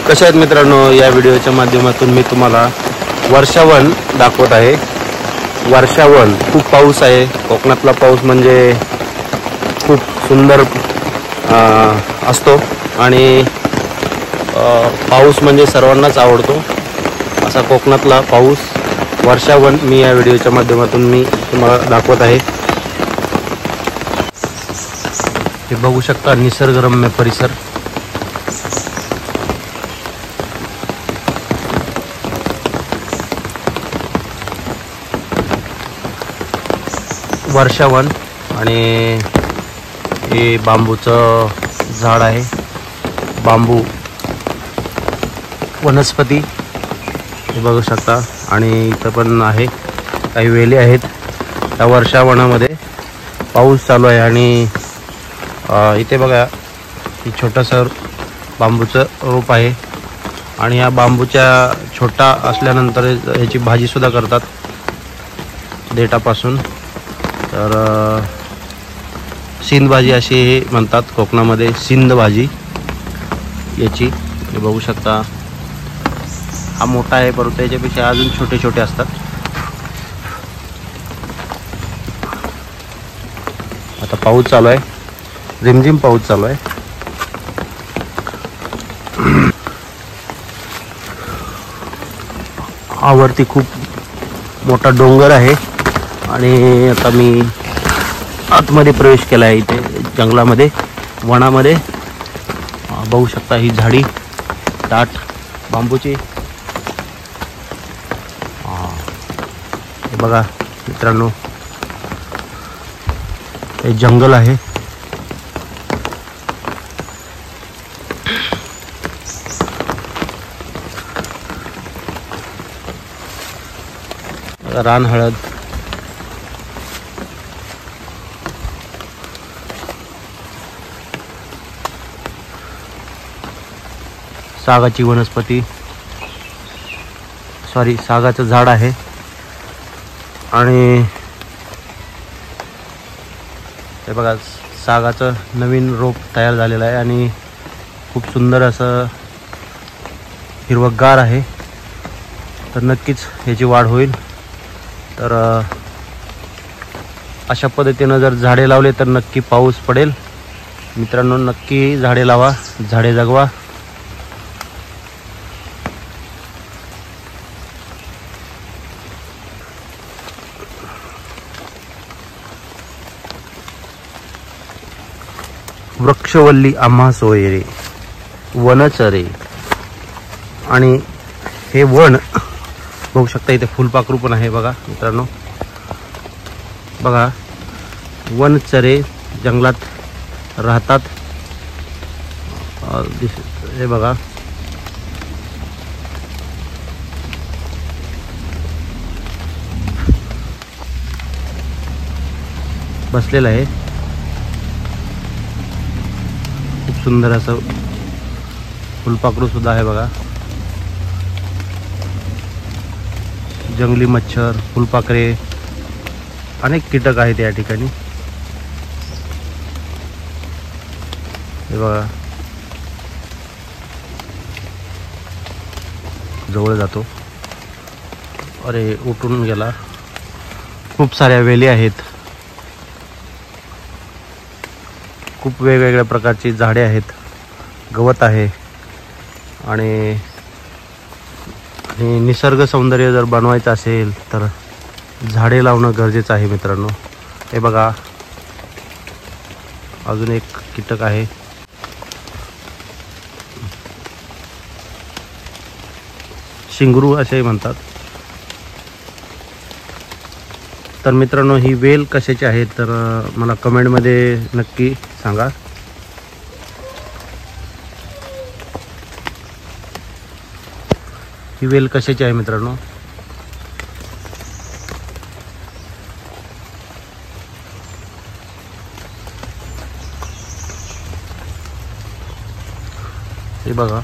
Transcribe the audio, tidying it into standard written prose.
कशा आहेत मित्रांनो, या व्हिडिओच्या माध्यमातून मी तुम्हाला वर्षावन दाखवत आहे। वर्षावन खूप पाऊस आहे कोकणातला। पाऊस म्हणजे खूप सुंदर असतो आणि पाऊस म्हणजे सर्वांनाच आवडतो असा कोकणातला पाऊस वर्षावन मी या व्हिडिओच्या माध्यमातून मी तुम्हाला दाखवत आहे। हे बघू शकता निसर्गरम्य परिसर। वर्षावन आणि हे बांबूचं झाड आहे, बांबू वनस्पती हे बघू शकता। आणि इथं पण आहे काही वेली आहेत। त्या वर्षावनामध्ये पाऊस चालू आहे आणि इथे बघा ही छोटंसं बांबूचं रोप आहे आणि या बांबूच्या छोटा असल्यानंतर याची भाजी सुद्धा करतात देठापासून। तर सिंध भाजी अशी म्हणतात कोकणामध्ये, सिंध भाजी याची। हे बघू शकता हा मोठा आहे परंतु याच्यापेक्षा अजून छोटे छोटे असतात। आता पाऊस चालू आहे, रिमझिम पाऊस चालू आहे। आवरती खूप मोठा डोंगर आहे आणि आता मी आतमध्ये प्रवेश केला आहे इथे जंगलामध्ये, वनामध्ये। बघू शकता ही झाडी दाट बांबूची। हे बघा मित्रांनो, हे जंगल आहे। रान हळद, सागाची वनस्पती, सॉरी सागाचं झाड आहे आणि हे बघा सागाचं नवीन रोप तयार झालेलं आहे आणि खूप सुंदर असं हिरवंगार आहे। तर नक्कीच ह्याची वाढ होईल। तर अशा पद्धतीनं जर झाडे लावले तर नक्की पाऊस पडेल मित्रांनो। नक्की झाडे लावा, झाडे जगवा। वृक्षवल्ली आम्हा सोयरे वनचरे। आणि हे वन बघू शकता, इथे फुलपाखरू पण आहे बघा मित्रांनो। बघा वनचरे जंगलात राहतात। हे बघा बसलेलं आहे, खूप सुंदर असं फुलपाखरू सुद्धा आहे बघा। जंगली मच्छर, फुलपाखरे, अनेक कीटक आहेत या ठिकाणी। हे बघा जवळ जातो, अरे उठून गेला। खूप साऱ्या वेली आहेत, खूप वेगवेगळ्या प्रकारची झाडे आहेत, गवत आहे आणि निसर्ग सौंदर्य जर बनवायचं असेल तर झाडे लावणं गरजेचं आहे मित्रांनो। हे बघा अजून एक कीटक आहे, शिंगरू असे म्हणतात। तर मित्रांनो ही वेल कशाची आहे तर मला कमेंटमध्ये नक्की सांगा। ही वेल कशाची आहे मित्रांनो। हे बघा